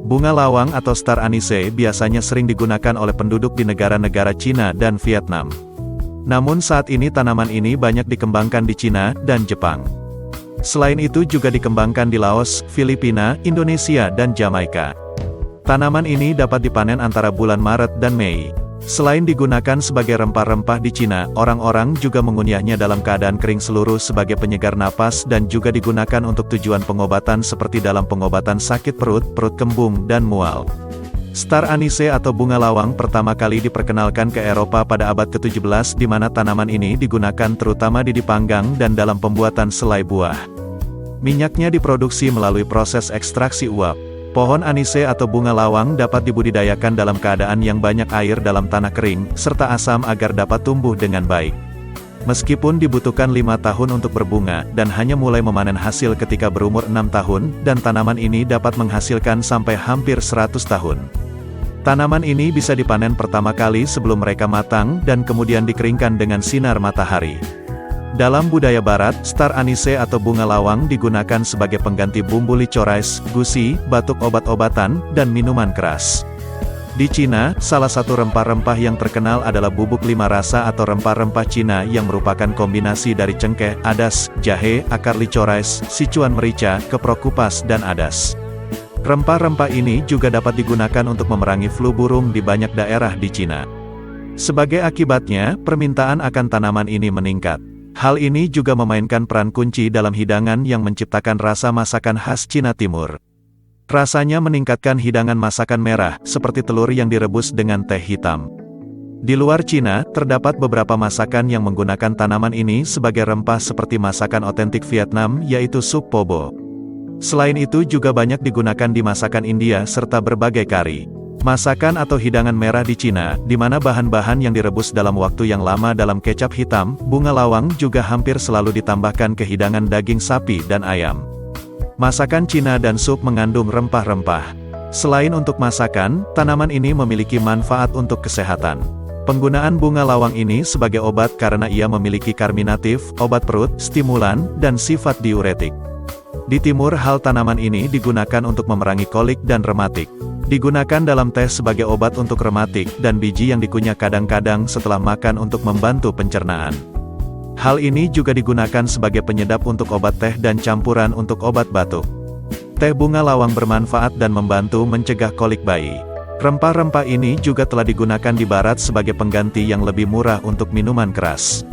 Bunga lawang atau star anise biasanya sering digunakan oleh penduduk di negara-negara Cina dan Vietnam. Namun saat ini tanaman ini banyak dikembangkan di Cina dan Jepang. Selain itu juga dikembangkan di Laos, Filipina, Indonesia dan Jamaika. Tanaman ini dapat dipanen antara bulan Maret dan Mei. Selain digunakan sebagai rempah-rempah di Cina, orang-orang juga mengunyahnya dalam keadaan kering seluruh sebagai penyegar napas dan juga digunakan untuk tujuan pengobatan seperti dalam pengobatan sakit perut, perut kembung, dan mual. Star anise atau bunga lawang pertama kali diperkenalkan ke Eropa pada abad ke-17 di mana tanaman ini digunakan terutama di dipanggang dan dalam pembuatan selai buah. Minyaknya diproduksi melalui proses ekstraksi uap. Pohon anise atau bunga lawang dapat dibudidayakan dalam keadaan yang banyak air dalam tanah kering, serta asam agar dapat tumbuh dengan baik. Meskipun dibutuhkan 5 tahun untuk berbunga, dan hanya mulai memanen hasil ketika berumur 6 tahun, dan tanaman ini dapat menghasilkan sampai hampir 100 tahun. Tanaman ini bisa dipanen pertama kali sebelum mereka matang, dan kemudian dikeringkan dengan sinar matahari. Dalam budaya barat, star anise atau bunga lawang digunakan sebagai pengganti bumbu licorice, gusi, batuk obat-obatan, dan minuman keras. Di Cina, salah satu rempah-rempah yang terkenal adalah bubuk 5 rasa atau rempah-rempah Cina yang merupakan kombinasi dari cengkeh, adas, jahe, akar licorice, sichuan merica, keprok kupas, dan adas. Rempah-rempah ini juga dapat digunakan untuk memerangi flu burung di banyak daerah di Cina. Sebagai akibatnya, permintaan akan tanaman ini meningkat. Hal ini juga memainkan peran kunci dalam hidangan yang menciptakan rasa masakan khas Cina Timur. Rasanya meningkatkan hidangan masakan merah, seperti telur yang direbus dengan teh hitam. Di luar Cina, terdapat beberapa masakan yang menggunakan tanaman ini sebagai rempah seperti masakan otentik Vietnam, yaitu sup po bo. Selain itu juga banyak digunakan di masakan India serta berbagai kari. Masakan atau hidangan merah di Cina, di mana bahan-bahan yang direbus dalam waktu yang lama dalam kecap hitam, bunga lawang juga hampir selalu ditambahkan ke hidangan daging sapi dan ayam. Masakan Cina dan sup mengandung rempah-rempah. Selain untuk masakan, tanaman ini memiliki manfaat untuk kesehatan. Penggunaan bunga lawang ini sebagai obat karena ia memiliki karminatif, obat perut, stimulan, dan sifat diuretik. Di timur hal tanaman ini digunakan untuk memerangi kolik dan rematik. Digunakan dalam teh sebagai obat untuk rematik, dan biji yang dikunyah kadang-kadang setelah makan untuk membantu pencernaan. Hal ini juga digunakan sebagai penyedap untuk obat teh dan campuran untuk obat batuk. Teh bunga lawang bermanfaat dan membantu mencegah kolik bayi. Rempah-rempah ini juga telah digunakan di barat sebagai pengganti yang lebih murah untuk minuman keras.